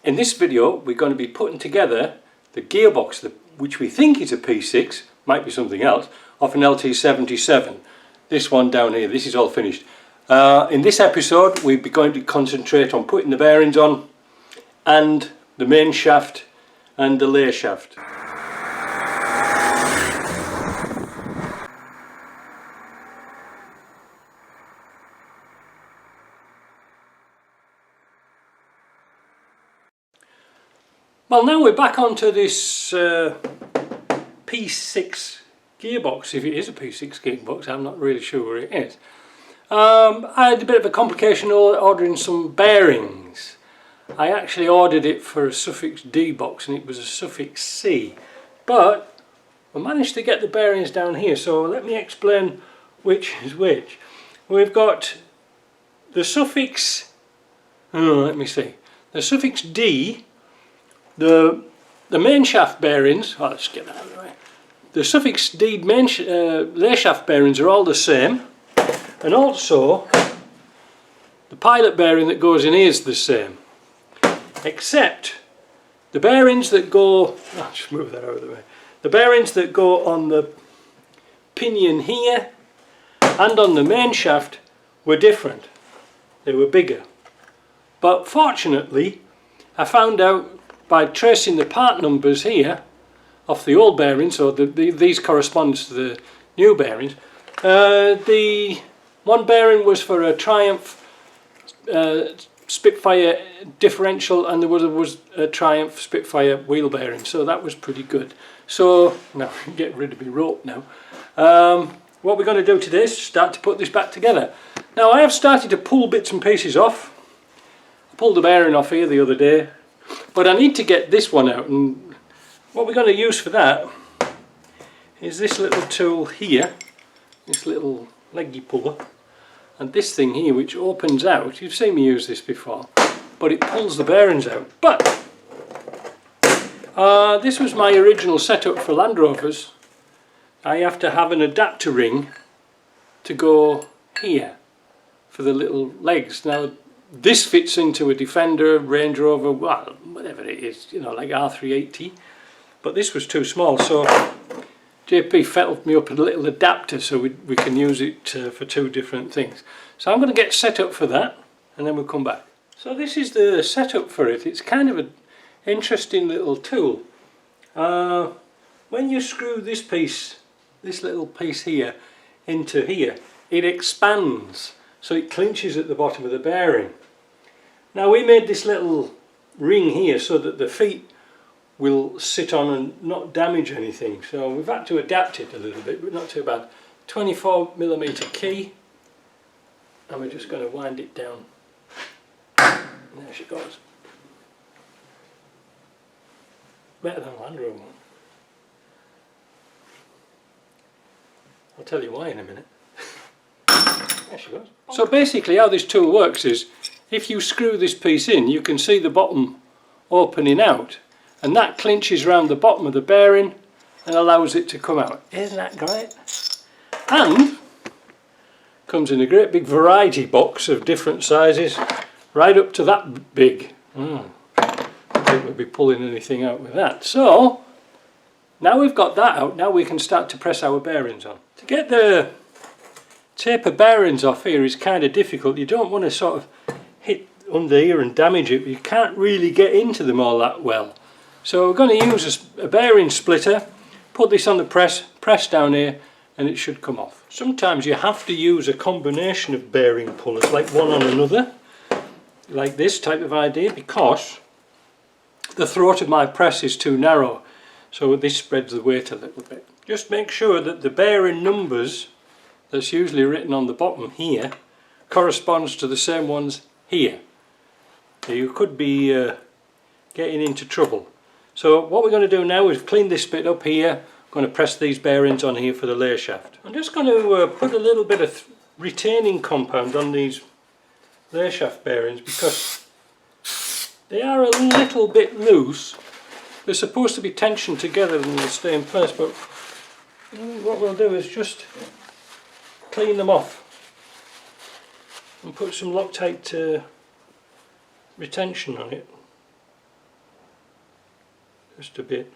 In this video we're going to be putting together the gearbox, which we think is a P6, might be something else, of an LT77. This one down here, this is all finished. In this episode we're going to concentrate on putting the bearings on and the main shaft and the lay shaft. Well, now we're back onto this P6 gearbox, if it is a P6 gearbox. I'm not really sure where it is. I had a bit of a complication ordering some bearings. I actually ordered it for a suffix D box and it was a suffix C, but I managed to get the bearings down here, so let me explain which is which. We've got the suffix, let me see, the suffix D. The main shaft bearings, let's get that out of the way. The suffix D main lay shaft bearings are all the same, and also the pilot bearing that goes in here is the same, except the bearings that go, I'll just move that out of the way. The bearings that go on the pinion here and on the main shaft were different. They were bigger, but fortunately I found out by tracing the part numbers here off the old bearings, so these correspond to the new bearings. The one bearing was for a Triumph Spitfire differential, and there was a Triumph Spitfire wheel bearing, so that was pretty good. So now I'm getting rid of my rope now. What we're going to do today is start to put this back together. Now I have started to pull bits and pieces off. I pulled the bearing off here the other day, but I need to get this one out, and what we're going to use for that is this little tool here, this little leggy puller, and this thing here which opens out. You've seen me use this before, but it pulls the bearings out. But this was my original setup for Land Rovers. I have to have an adapter ring to go here for the little legs. Now this fits into a Defender, Range Rover, well, whatever it is, you know, like R380, but this was too small, so JP fettled me up a little adapter so we can use it for two different things. So I'm going to get set up for that and then we'll come back. So this is the setup for it. It's kind of an interesting little tool. When you screw this piece, this little piece here, into here, it expands, so it clinches at the bottom of the bearing. Now we made this little ring here so that the feet will sit on and not damage anything, so we've had to adapt it a little bit, but not too bad. 24mm key, and we're just going to wind it down. And there she goes. Better than Land Rover one. I'll tell you why in a minute. There she goes. So basically how this tool works is, if you screw this piece in, you can see the bottom opening out, and that clinches around the bottom of the bearing and allows it to come out. Isn't that great? And comes in a great big variety box of different sizes, right up to that big. I don't think we'll be pulling anything out with that. So now we've got that out, now we can start to press our bearings on. To get the taper bearings off here is kind of difficult. You don't want to sort of hit under here and damage it, but you can't really get into them all that well. So we're going to use a bearing splitter, put this on the press down here, and it should come off. Sometimes you have to use a combination of bearing pullers, like one on another, like this type of idea, because the throat of my press is too narrow, so this spreads the weight a little bit. Just make sure that the bearing numbers that's usually written on the bottom here corresponds to the same ones here. You could be getting into trouble. So what we're going to do now is clean this bit up here. I'm going to press these bearings on here for the lay shaft. I'm just going to put a little bit of retaining compound on these lay shaft bearings because they are a little bit loose. They're supposed to be tensioned together and they'll stay in place, but what we'll do is just clean them off and put some Loctite retention on it. just a bit.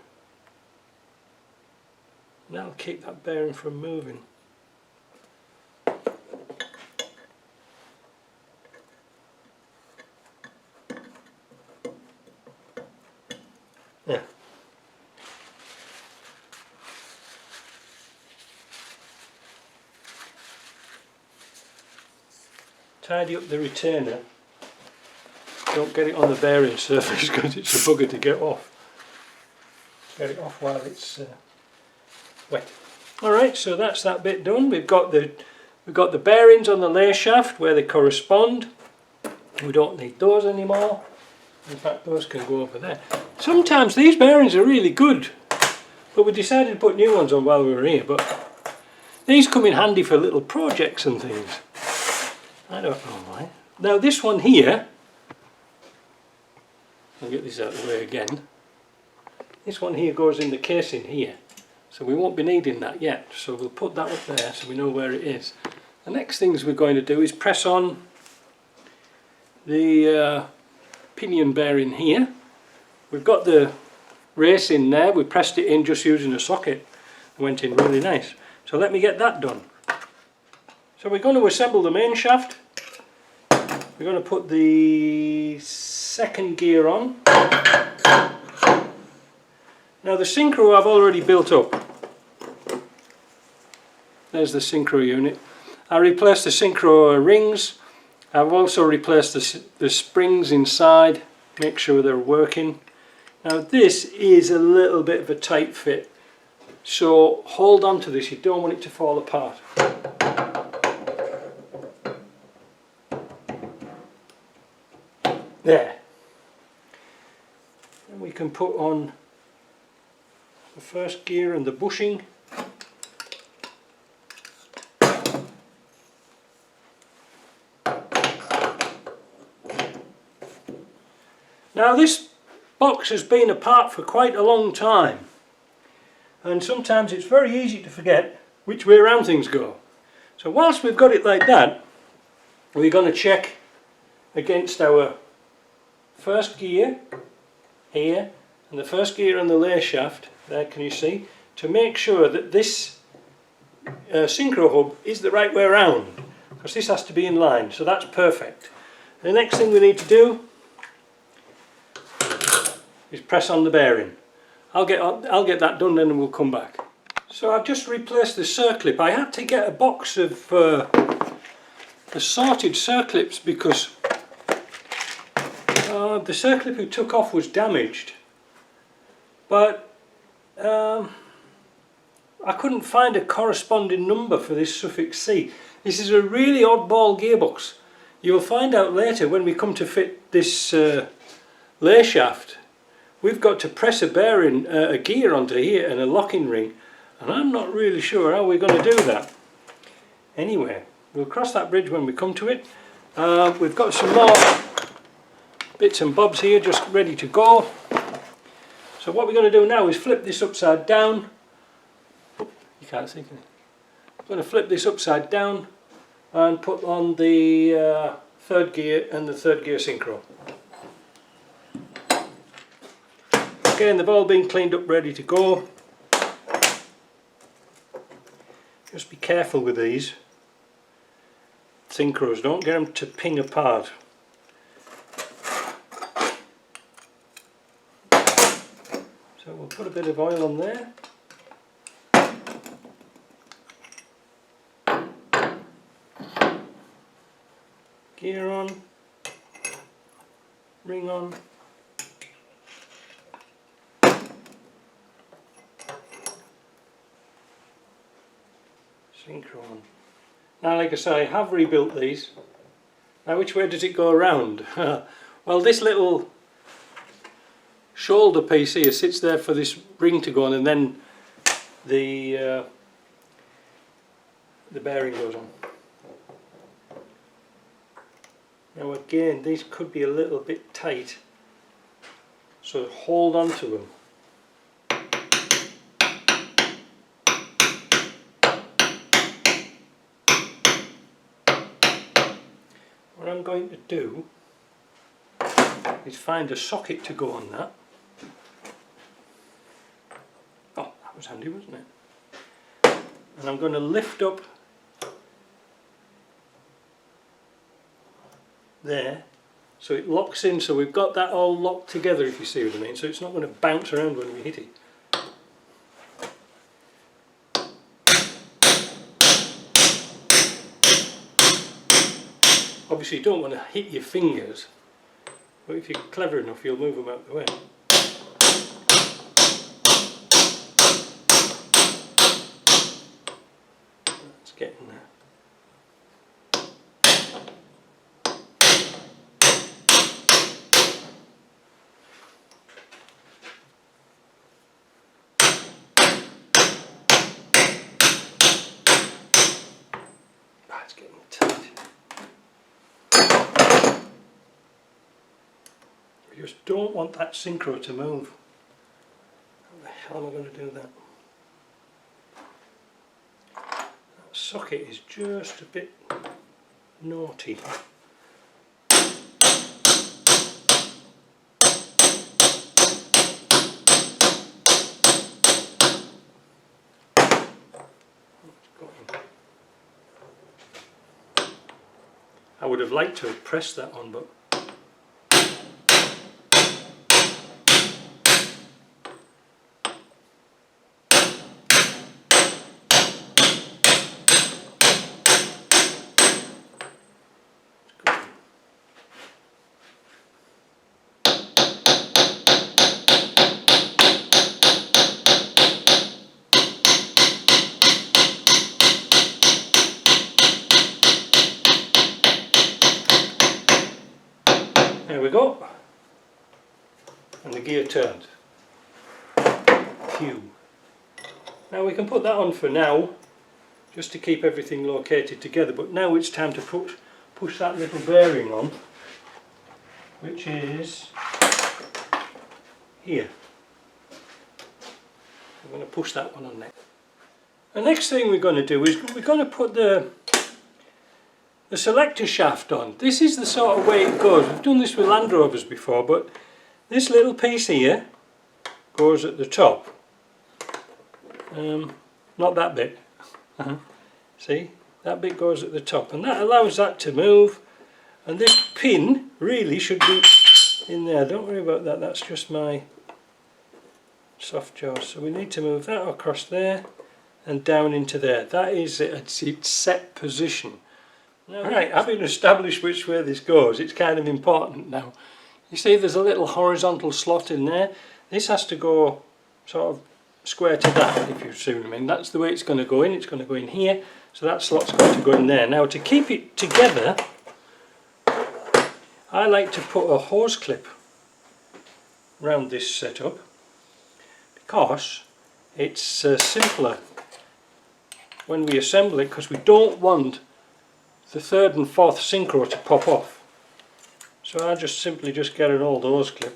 And that'll keep that bearing from moving. Yeah. Tidy up the retainer. Don't get it on the bearing surface because it's a bugger to get off. Get it off while it's wet. Alright, so that's that bit done. We've got the bearings on the lay shaft where they correspond. We don't need those anymore. In fact, those can go over there. Sometimes these bearings are really good, but we decided to put new ones on while we were here. But these come in handy for little projects and things. I don't know why. Now this one here, I'll get this out of the way again. This one here goes in the casing here, so we won't be needing that yet. So we'll put that up there so we know where it is. The next things we're going to do is press on the pinion bearing here. We've got the race in there. We pressed it in just using a socket. It went in really nice. So let me get that done. So we're going to assemble the main shaft. We're going to put the second gear on. Now the synchro I've already built up. There's the synchro unit. I replaced the synchro rings. I've also replaced the springs inside. Make sure they're working. Now this is a little bit of a tight fit. So hold on to this, you don't want it to fall apart. There. And we can put on the first gear and the bushing. Now this box has been apart for quite a long time, and sometimes it's very easy to forget which way around things go. So whilst we've got it like that, we're going to check against our first gear here and the first gear on the lay shaft there, can you see, to make sure that this synchro hub is the right way around, because this has to be in line. So that's perfect. The next thing we need to do is press on the bearing. I'll get that done then and we'll come back. So I've just replaced the circlip. I had to get a box of assorted circlips because the circlip we took off was damaged, but I couldn't find a corresponding number for this suffix C. This is a really oddball gearbox. You'll find out later when we come to fit this lay shaft. We've got to press a gear onto here and a locking ring, and I'm not really sure how we're going to do that. Anyway, we'll cross that bridge when we come to it. We've got some more bits and bobs here just ready to go. So what we're going to do now is flip this upside down. You can't see, can you? I'm going to flip this upside down and put on the third gear and the third gear synchro. Again, they've all been cleaned up, ready to go. Just be careful with these synchros, don't get them to ping apart. So we'll put a bit of oil on there. Gear on, ring on. Synchro on. Now, like I say, I have rebuilt these. Now, which way does it go around? Well, this little shoulder piece here sits there for this ring to go on, and then the bearing goes on. Now again, these could be a little bit tight, so hold on to them. What I'm going to do is find a socket to go on that. was handy, wasn't it? And I'm going to lift up there so it locks in, so we've got that all locked together, if you see what I mean, so it's not going to bounce around when we hit it. Obviously you don't want to hit your fingers, but if you're clever enough you'll move them out of the way. That's getting there. That's getting tight. You just don't want that synchro to move. How the hell am I going to do that? That socket is just a bit naughty. I would have liked to have pressed that on, but there we go, and the gear turned. Phew. Now we can put that on for now, just to keep everything located together, but now it's time to push that little bearing on, which is here. I'm going to push that one on next. The next thing we're going to do is we're going to put the selector shaft on. This is the sort of way it goes. We've done this with Land Rovers before, but this little piece here goes at the top. Not that bit. See, that bit goes at the top, and that allows that to move, and this pin really should be in there. Don't worry about that, that's just my soft jaws. So we need to move that across there and down into there. That is its set position. Now, right, having established which way this goes, it's kind of important now. You see there's a little horizontal slot in there. This has to go sort of square to that, if you see what I mean. That's the way it's going to go in. It's going to go in here, so that slot's going to go in there. Now to keep it together, I like to put a hose clip around this setup because it's simpler when we assemble it, because we don't want the third and fourth synchro to pop off. So I just simply get an old hose clip.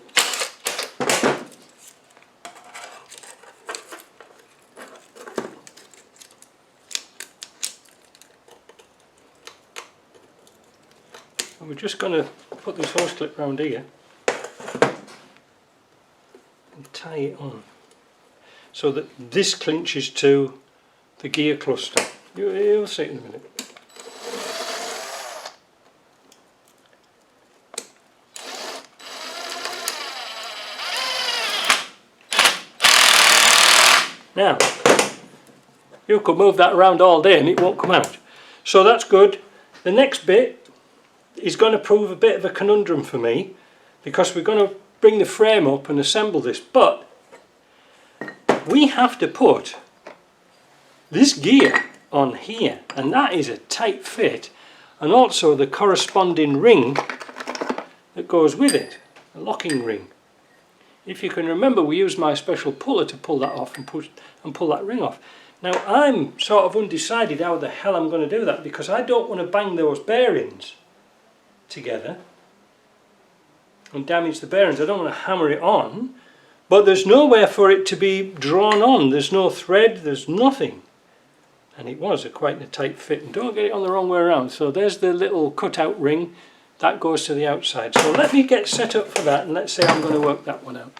And we're just going to put this hose clip round here and tie it on so that this clinches to the gear cluster. You'll see it in a minute. Now, you could move that around all day and it won't come out. So that's good. The next bit is going to prove a bit of a conundrum for me, because we're going to bring the frame up and assemble this, but we have to put this gear on here, and that is a tight fit, and also the corresponding ring that goes with it, a locking ring. If you can remember, we used my special puller to pull that off and pull that ring off. Now I'm sort of undecided how the hell I'm going to do that, because I don't want to bang those bearings together and damage the bearings. I don't want to hammer it on, but there's nowhere for it to be drawn on. There's no thread, there's nothing. And it was quite a tight fit, and don't get it on the wrong way around. So there's the little cutout ring that goes to the outside. So let me get set up for that, and let's see how I'm going to work that one out.